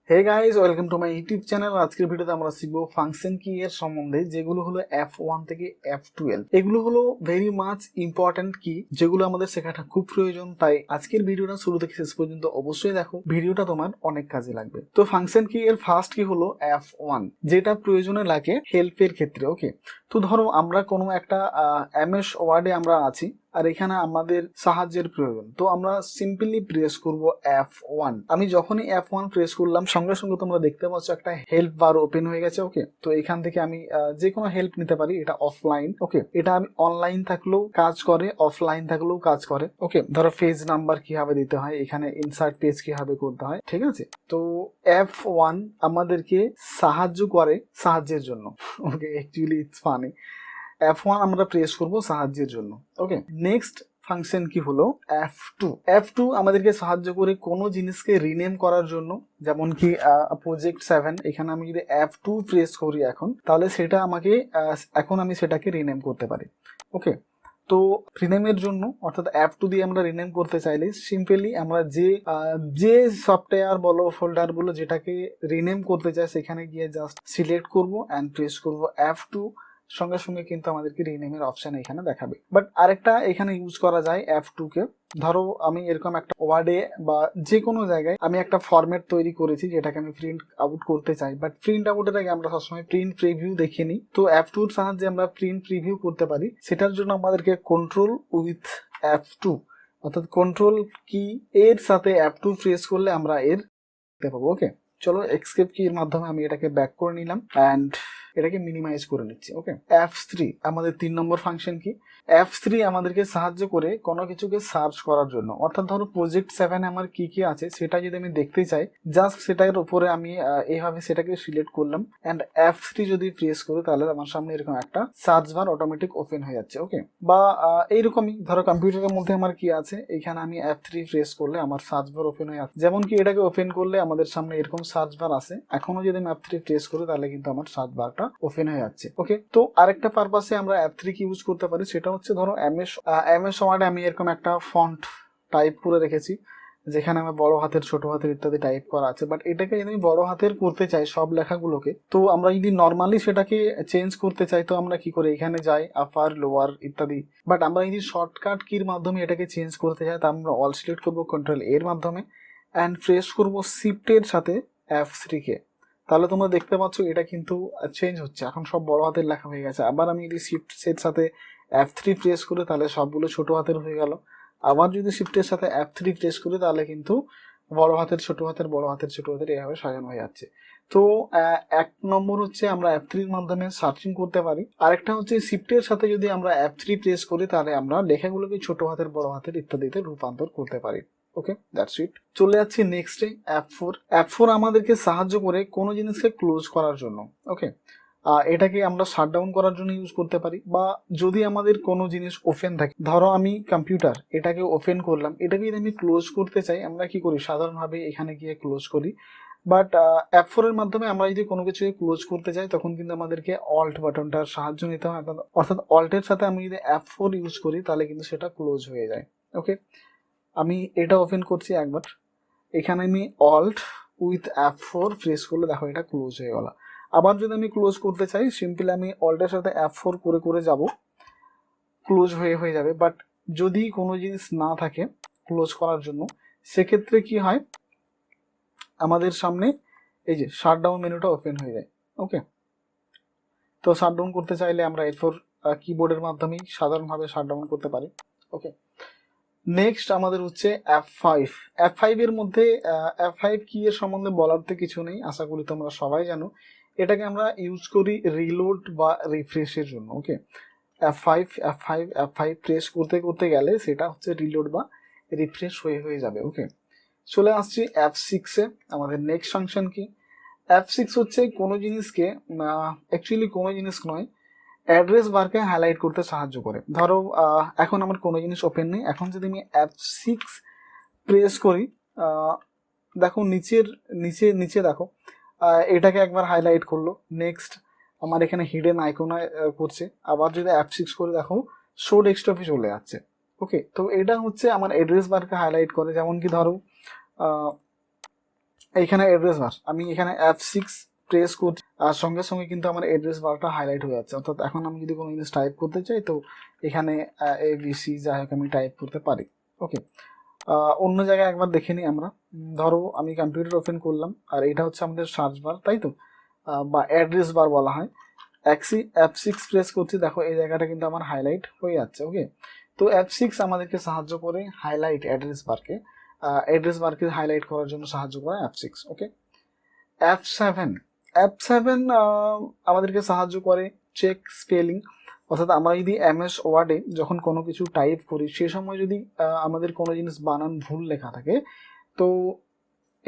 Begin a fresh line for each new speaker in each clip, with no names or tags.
Hey guys, welcome to my YouTube channel. আজকের ভিডিওতে আমরা শিখবো ফাংশন কি এর সম্বন্ধে, যেগুলো হলো F1 থেকে F12। এগুলো হলো ভেরি মাচ ইম্পর্ট্যান্ট কি, যেগুলো আমাদের শেখাটা খুব প্রয়োজন। তাই আজকের ভিডিওটা শুরু থেকে শেষ পর্যন্ত অবশ্যই দেখো, ভিডিওটা তোমার অনেক কাজে লাগবে। তো ফাংশন কি এর ফার্স্ট কি হলো F1, যেটা প্রয়োজনে লাগে হেল্পের ক্ষেত্রে। ওকে, তো ধরো আমরা কোনো একটা এমএস ওয়ার্ডে আমরা আছি, আর এখানে আমাদের সাহায্যের প্রয়োজন, তো আমরা সিম্পলি প্রেস করব F1। আমি যখনই F1 প্রেস করলাম, সঙ্গে সঙ্গে তোমরা দেখতে পাচ্ছ একটা হেল্প বার ওপেন হয়ে গেছে। ওকে, তো এখান থেকে আমি যে কোনো হেল্প নিতে পারি। এটা অফলাইন, ওকে, এটা আমি অনলাইন থাকলেও কাজ করে, অফলাইন থাকলেও কাজ করে। ওকে, ধরো পেজ নাম্বার কিভাবে দিতে হয়, এখানে ইনসার্ট পেজ কিভাবে করতে হয়, ঠিক আছে। তো F1 আমাদেরকে সাহায্য করে সাহায্যের জন্য। ওকে, অ্যাকচুয়ালি ইটস ফানি। F1 আমরা প্রেস করব সাহায্যের জন্য। ওকে, নেক্সট ফাংশন কি হলো F2। F2 আমাদেরকে সাহায্য করে কোনো জিনিসকে রিনেম করার জন্য, যেমন কি প্রজেক্ট 7। এখানে আমি যদি F2 প্রেস করি এখন, তাহলে সেটা আমাকে এখন আমি সেটাকে রিনেম করতে পারি। ওকে, তো রিনেমের জন্য অর্থাৎ F2 দিয়ে আমরা রিনেম করতে চাইলে সিম্পলি আমরা যে সফটওয়্যার বলো, ফোল্ডার বলো, যেটাকে রিনেম করতে চাই, সেখানে গিয়ে জাস্ট সিলেক্ট করব অ্যান্ড প্রেস করব F2। সঙ্গে সঙ্গে কিন্তু আমাদেরকে রিনেমের অপশন এখানে দেখাবে। বাট আরেকটা এখানে ইউজ করা যায় F2 কে। ধরো আমি এরকম একটা ওয়ার্ডে বা যে কোনো জায়গায় আমি একটা ফরম্যাট তৈরি করেছি, যেটাকে আমি প্রিন্ট আউট করতে চাই, বাট প্রিন্ট আউটের আগে আমরা সবসময় প্রিন্ট প্রিভিউ দেখে নিই। তো F2 এর সাহায্যে আমরা প্রিন্ট প্রিভিউ করতে পারি। সেটার জন্য আমাদেরকে কন্ট্রোল উইথ F2, অর্থাৎ কন্ট্রোল কি এর সাথে F2 প্রেস করলে আমরা এর দেখতে পাবো। ওকে, চলো এস্কেপ কি এর মাধ্যমে আমি এটাকে ব্যাক করে নিলাম অ্যান্ড এটাকে মিনিমাইজ করে নিচ্ছি। ওকে, F3 আমাদের 3 নম্বর ফাংশন কি। F3 আমাদেরকে সাহায্য করে কোনো কিছুকে সার্চ করার জন্য। অর্থাৎ ধরো প্রজেক্ট 7 আমার কি কি আছে সেটা যদি আমি দেখতে চাই, জাস্ট সেটার উপরে আমি এইভাবে সেটাকে সিলেক্ট করলাম অ্যান্ড F3 যদি প্রেস করি, তাহলে আমার সামনে এরকম একটা সার্চ বার অটোমেটিক ওপেন হয়ে যাচ্ছে। ওকে, বা এইরকমই ধরো কম্পিউটারের মধ্যে আমার কি আছে, এখানে আমি F3 প্রেস করলে আমার সার্চ বার ওপেন হয়ে যাচ্ছে। যেমন কি এটাকে ওপেন করলে আমাদের সামনে এরকম সার্চ বার আছে, এখনো যদি আমি F3 প্রেস করি, তাহলে কিন্তু আমার সার্চ বারটা ওপেন হয়ে যাচ্ছে। ওকে, তো আরেকটা পারপাসে আমরা F3 কি ইউজ করতে পারি, সেটা হচ্ছে ধরো এমএস ওয়ার্ডে আমি এরকম একটা ফন্ট টাইপ করে রেখেছি, যেখানে আমার বড় হাতের, ছোট হাতের ইত্যাদি টাইপ করা আছে। বাট এটাকে যদি আমি বড় হাতের করতে চাই সব লেখাগুলোকে, তো আমরা যদি নর্মালি সেটাকে চেঞ্জ করতে চাই, তো আমরা কি করি, এখানে যাই আপার লোয়ার ইত্যাদি। বাট আমরা যদি শর্টকাট কির মাধ্যমে এটাকে চেঞ্জ করতে চাই, তা আমরা অল সিলেক্ট করবো কন্ট্রোল এর মাধ্যমে অ্যান্ড প্রেস করবো শিফটের সাথে F3 কে। তাহলে তোমরা দেখতে পাচ্ছ এটা কিন্তু চেঞ্জ হচ্ছে, এখন সব বড় হাতের লেখা হয়ে গেছে। আবার আমি যদি শিফটের সাথে F3 প্রেস করি, তাহলে সবগুলো ছোট হাতের হয়ে গেল। আবার যদি শিফটের সাথে F3 প্রেস করি, তাহলে কিন্তু বড় হাতের, ছোট হাতের, বড় হাতের, ছোট হাতের এভাবে সাজানো হয়ে যাচ্ছে। তো 1 নম্বর হচ্ছে আমরা F3 এর মাধ্যমে সার্চিং করতে পারি। আরেকটা হচ্ছে শিফটের সাথে যদি আমরা F3 প্রেস করি, তাহলে আমরা লেখাগুলোকে ছোট হাতের, বড় হাতের ইত্যাদিতে রূপান্তর করতে পারি। ওকে, দ্যাটস ইট। চলে যাচ্ছি নেক্সটে F4। F4 আমাদেরকে সাহায্য করে কোনো জিনিসকে ক্লোজ করার জন্য। ওকে, এটাকে আমরা শাটডাউন করার জন্য ইউজ করতে পারি, বা যদি আমাদের কোনো জিনিস ওপেন থাকে, ধরো আমি কম্পিউটার এটাকে ওপেন করলাম, এটাকে যদি আমি ক্লোজ করতে চাই, আমরা কি করি, সাধারণভাবে এখানে গিয়ে ক্লোজ করি। বাট F4 এর মাধ্যমে আমরা যদি কোনো কিছুকে ক্লোজ করতে চাই, তখন কিন্তু আমাদেরকে অল্ট বাটনটার সাহায্য নিতে হয়। অর্থাৎ অল্টের সাথে আমি যদি F4 ইউজ করি, তাহলে কিন্তু সেটা ক্লোজ হয়ে যায়। ওকে, আমি এটা ওপেন করছি একবার, এখানে আমি অল্ট উইথ F4 প্রেস করলে দেখো এটা ক্লোজ হয়ে গেল। আবার যদি আমি ক্লোজ করতে চাই, সিম্পলি আমি অল্টের সাথে F4 করে করে যাব, ক্লোজ হয়ে যাবে। বাট যদি কোনো জিনিস না থাকে ক্লোজ করার জন্য, সেক্ষেত্রে কি হয়, আমাদের সামনে এই যে শাটডাউন মেনুটা ওপেন হয়ে যায়। ওকে, তো শাটডাউন করতে চাইলে আমরা এরপর কিবোর্ডের মাধ্যমেই সাধারণভাবে শাটডাউন করতে পারি। ওকে, নেক্সট আমাদের হচ্ছে F5। F5 এর মধ্যে F5 কি এর সম্বন্ধে বলার তো কিছু নেই, আশা করি তোমরা সবাই জানো। এটাকে আমরা ইউজ করি রিলোড বা রিফ্রেশের জন্য। ওকে, F5 প্রেস করতে করতে গেলে সেটা হচ্ছে রিলোড বা রিফ্রেশ হয়ে যাবে। ওকে, চলে আসছি F6 এ। আমাদের নেক্সট ফাংশন কি, F6 হচ্ছে কোনো জিনিসকে, অ্যাকচুয়ালি কোনো জিনিস নয়, অ্যাড্রেস বারকে হাইলাইট করতে সাহায্য করে। ধরো এখন আমার কোনো জিনিস ওপেন নেই, এখন যদি আমি F6 প্রেস করি, দেখো নিচের নিচে নিচে দেখো এটাকে একবার হাইলাইট করলো। নেক্সট আমার এখানে হিডেন আইকনে করছে। আবার যদি F6 করে দেখো শো ডেস্কটপে চলে যাচ্ছে। ওকে, তো এটা হচ্ছে আমার অ্যাড্রেস বারকে হাইলাইট করে। যেমন কি ধরো এইখানে অ্যাড্রেস বার, আমি এখানে F6 প্রেস করছি আর সঙ্গে সঙ্গে কিন্তু আমার অ্যাড্রেস বারটা হাইলাইট হয়ে যাচ্ছে। অর্থাৎ এখন আমি যদি কোনো জিনিস টাইপ করতে চাই তো এখানে ABC যাই হোক আমি টাইপ করতে পারি। ওকে, অন্য জায়গায় একবার দেখে নিই আমরা। ধরো আমি কম্পিউটার ওপেন করলাম আর এটা হচ্ছে আমাদের সার্চ বার, তাই তো, বা অ্যাড্রেস বার বলা হয়। F6 প্রেস করছি, দেখো এই জায়গাটা কিন্তু আমার হাইলাইট হয়ে যাচ্ছে। ওকে, তো F6 আমাদেরকে সাহায্য করে হাইলাইট অ্যাড্রেস বারকে হাইলাইট করার জন্য সাহায্য করে F6। ওকে, F7 F7 আমাদেরকে সাহায্য করে চেক স্পেলিং। অর্থাৎ আমরা যদি MS ওয়ার্ডে যখন কোনো কিছু টাইপ করি সে সময় যদি আমাদের কোনো জিনিস বানান ভুল লেখা থাকে তো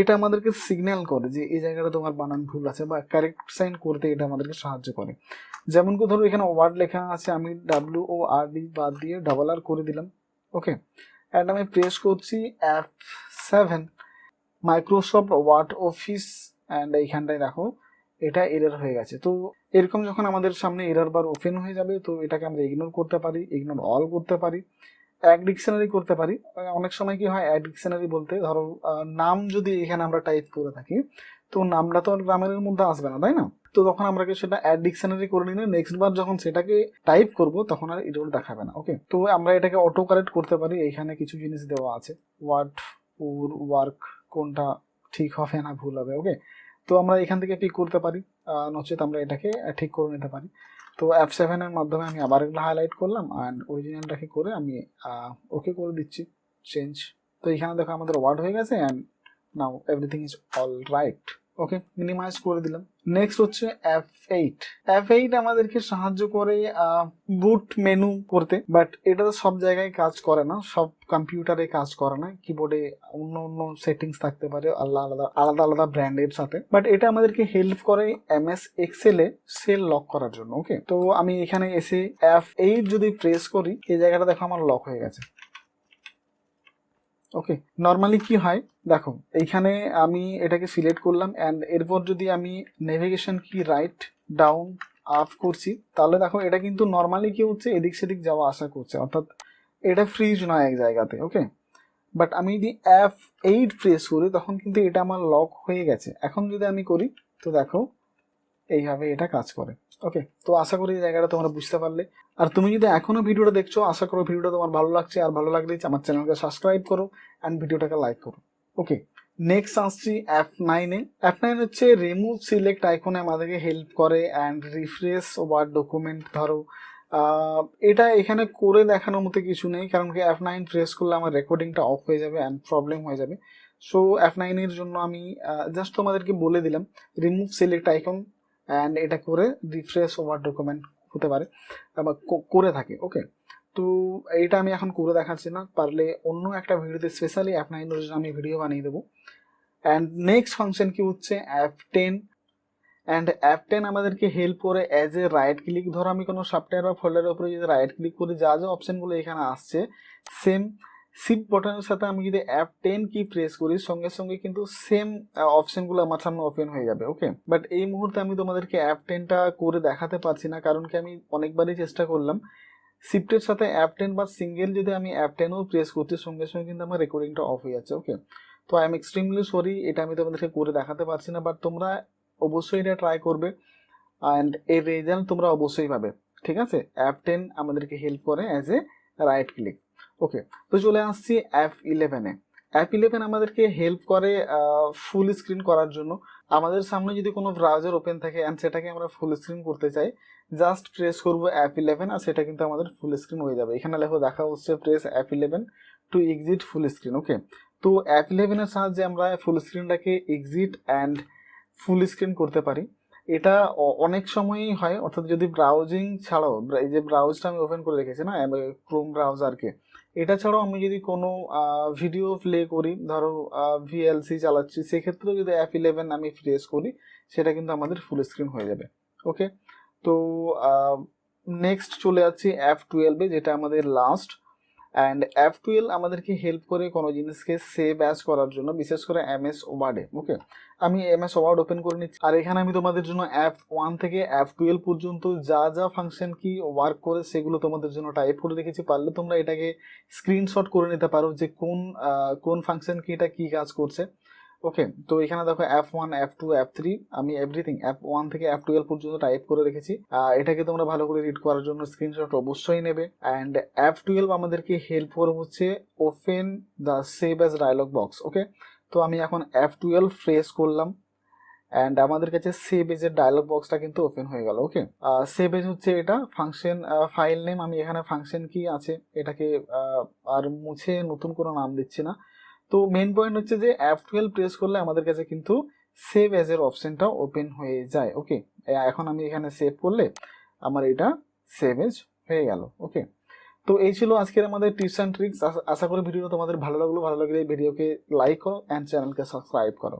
এটা আমাদেরকে সিগন্যাল করে যে এই জায়গাটা তোমার বানান ভুল আছে বা কারেক্ট সাইন করতে এটা আমাদেরকে সাহায্য করে। যেমন কি ধরো এখানে ওয়ার্ড লেখা আছে, আমি WORD বাদ দিয়ে R করে দিলাম। ওকে, অ্যান্ড আমি প্রেস করছি F7, Microsoft word office, and এইখানটায় দেখো এটা এরর হয়ে গেছে। তো এরকম যখন আমাদের সামনে এরর বার ওপেন হয়ে যাবে তো এটাকে আমরা ইগনোর করতে পারি, ইগনোর অল করতে পারি, এক ডিকশনারি করতে পারি। অনেক সময় কি হয়, এক ডিকশনারি বলতে ধরো নাম যদি এখানে আমরা টাইপ করে থাকি তো নামটা তো আর গ্রামারের মধ্যে আসবে না, তাই না? তো তখন আমরা সেটা অ্যাড ডিকশনারি করে নিলে নেক্সট বার যখন সেটাকে টাইপ করব তখন আর এরর দেখাবে না। ওকে, তো আমরা এটাকে অটো কারেক্ট করতে পারি। এইখানে কিছু জিনিস দেওয়া আছে, ওয়ার্ড ওর ওয়ার্ক কোনটা ঠিক হবে না ভুল হবে। ওকে, তো আমরা এখান থেকে পিক করতে পারি, নচেত আমরা এটাকে ঠিক করে নিতে পারি। তো F7 এর মাধ্যমে আমি আবার এগুলো হাইলাইট করলাম অ্যান্ড অরিজিনালটাকে করে আমি ওকে করে দিচ্ছি চেঞ্জ। তো এখানে দেখো আমাদের ওয়ার্ড হয়ে গেছে and now everything is all right. Okay, minimize করে দিলাম। নেক্সট হচ্ছে F8 আমাদেরকে সাহায্য করে বুট মেনু করতে, বাট এটা তো সব জায়গায় কাজ করে না, সব কম্পিউটারে কাজ করে না, কিবোর্ডে অন্য অন্য সেটিংস থাকতে পারে আলাদা আলাদা ব্র্যান্ডের সাথে, বাট এটা আমাদেরকে হেল্প করে MS এক্সেল এ সেল লক করার জন্য। ওকে, তো আমি এখানে এসে F8 যদি প্রেস করি এই জায়গাটা দেখো আমার লক হয়ে গেছে। ওকে, নর্মালি কি হয় দেখো এইখানে আমি এটাকে সিলেক্ট করলাম অ্যান্ড এরপর যদি আমি নেভিগেশন কি রাইট ডাউন আপ করছি তাহলে দেখো এটা কিন্তু নর্মালি কি হচ্ছে এদিক সেদিক যাওয়া আসা করছে, অর্থাৎ এটা ফ্রিজ নয় এক জায়গাতে। ওকে, বাট আমি যদি F8 প্রেস করি তখন কিন্তু এটা আমার লক হয়ে গেছে। এখন যদি আমি করি তো দেখো এইভাবে এটা কাজ করে। ওকে, তো আশা করি এই জায়গাটা তোমরা বুঝতে পারলে। আর তুমি যদি এখনো ভিডিওটা দেখছো আশা করো ভিডিওটা তোমার ভালো লাগছে, আর ভালো লাগলে আমার চ্যানেলকে সাবস্ক্রাইব করো অ্যান্ড ভিডিওটাকে লাইক করো। ওকে, নেক্সট আসছি F9 হচ্ছে রিমুভ সিলেক্ট আইকনে আমাদেরকে হেল্প করে অ্যান্ড রিফ্রেশ ওয়ার্ড ডকুমেন্ট। ধরো এটা এখানে করে দেখানোর মতো কিছু নেই, কারণ কি F9 প্রেস করলে আমার রেকর্ডিংটা অফ হয়ে যাবে অ্যান্ড প্রবলেম হয়ে যাবে। সো F9 এর জন্য আমি জাস্ট তোমাদেরকে বলে দিলাম রিমুভ সিলেক্ট আইকন অ্যান্ড এটা করে রিফ্রেশ ওভার ডকুমেন্ট হতে পারে বা করে থাকে। ওকে, তো এইটা আমি এখন করে দেখাচ্ছি না, পারলে অন্য একটা ভিডিওতে স্পেশালি F9 এর জন্য আমি ভিডিও বানিয়ে দেবো। অ্যান্ড নেক্সট ফাংশন কি হচ্ছে F10, অ্যান্ড F10 আমাদেরকে হেল্প করে অ্যাজ এ রাইট ক্লিক। ধরো আমি কোনো সফটওয়্যার বা ফোল্ডারের উপরে যদি রাইট ক্লিক করি যা যা অপশনগুলো এখানে আসছে সেম শিফট বাটনের সাথে আমি যদি F10 কি প্রেস করি সঙ্গে সঙ্গে কিন্তু সেম অপশনগুলো আমার সামনে ওপেন হয়ে যাবে। ওকে, বাট এই মুহূর্তে আমি তোমাদেরকে F10টা করে দেখাতে পারছি না, কারণ কি আমি অনেকবারই চেষ্টা করলাম শিফটের সাথে F10 বা সিঙ্গেল যদি আমি F10ও প্রেস করছি সঙ্গে সঙ্গে কিন্তু আমার রেকর্ডিংটা অফ হয়ে যাচ্ছে। ওকে, তো আই এম এক্সট্রিমলি সরি, এটা আমি তোমাদেরকে করে দেখাতে পারছি না, বাট তোমরা অবশ্যই এটা ট্রাই করবে অ্যান্ড এর রেজাল্ট তোমরা অবশ্যই পাবে। ঠিক আছে, F10 আমাদেরকে হেল্প করে অ্যাজ এ রাইট ক্লিক। ওকে, তো চলে আসছি F11 আমাদেরকে হেল্প করে ফুল স্ক্রিন করার জন্য। আমাদের সামনে যদি কোনো ব্রাউজার ওপেন থাকে অ্যান্ড সেটাকে আমরা ফুল স্ক্রিন করতে চাই জাস্ট প্রেস করবো F11 আর সেটা কিন্তু আমাদের ফুল স্ক্রিন হয়ে যাবে। এখানে লেখো দেখা হচ্ছে press F11 to exit full screen. Okay, তো F11 এর সাহায্যে আমরা ফুল স্ক্রিনটাকে এক্সিট অ্যান্ড ফুল স্ক্রিন করতে পারি। এটা অনেক সময়ই হয়, অর্থাৎ যদি ব্রাউজিং ছাড়াও এই যে ব্রাউজটা আমি ওপেন করে রেখেছি না ক্রোম ব্রাউজারকে, এটা ছাড়াও আমি যদি কোনো ভিডিও প্লে করি, ধরো VLC চালাচ্ছি, সেক্ষেত্রেও যদি F11 আমি প্রেস করি সেটা কিন্তু আমাদের ফুল স্ক্রিন হয়ে যাবে। ওকে, তো নেক্সট চলে যাচ্ছি F12 যেটা আমাদের লাস্ট। অ্যান্ড F12 আমাদেরকে হেল্প করে কোনো জিনিসকে সেভ অ্যাজ করার জন্য, বিশেষ করে MS ওয়ার্ডে। ওকে, আমি MS ওয়ার্ড ওপেন করে নিচ্ছি আর এখানে আমি তোমাদের জন্য F1 থেকে F12 পর্যন্ত যা যা ফাংশন কি ওয়ার্ক করে সেগুলো তোমাদের জন্য টাইপ করে রেখেছি। পারলে তোমরা এটাকে স্ক্রিনশট করে নিতে পারো যে কোন ফাংশন কি এটা কি কাজ করছে। ওকে, তো এখানে দেখো F1 F2 F3 আমি এভরিথিং F1 থেকে F12 পর্যন্ত টাইপ করে রেখেছি। এটাকে তোমরা ভালো করে রিড করার জন্য স্ক্রিনশট অবশ্যই নেবে। অ্যান্ড F12 আমাদেরকে হেল্প করবে হচ্ছে open the save as dialog box. Okay, তো আমি এখন F12 প্রেস করলাম অ্যান্ড আমাদের কাছে সেভ এজের ডায়লগ বক্সটা কিন্তু ওপেন হয়ে গেল। ওকে, সেভ এজ হচ্ছে এটা ফাংশন ফাইল নেম, আমি এখানে ফাংশন কি আছে এটাকে আর মুছে নতুন কোনো নাম দিচ্ছি না। তো মেন পয়েন্ট হচ্ছে যে F12 প্রেস করলে আমাদের কাছে কিন্তু সেভ এজ এর অপশনটা ওপেন হয়ে যায়। ওকে, এখন আমি এখানে সেভ করলে আমার এটা সেভ এজ হয়ে গেল। ওকে, তো এই ছিল আজকের আমাদের টিপস অ্যান্ড ট্রিক্স। আশা করি ভিডিওটা তোমাদের ভালো লাগলো। ভালো লাগলে ভিডিওকে লাইক করো অ্যান্ড চ্যানেলকে সাবস্ক্রাইব করো।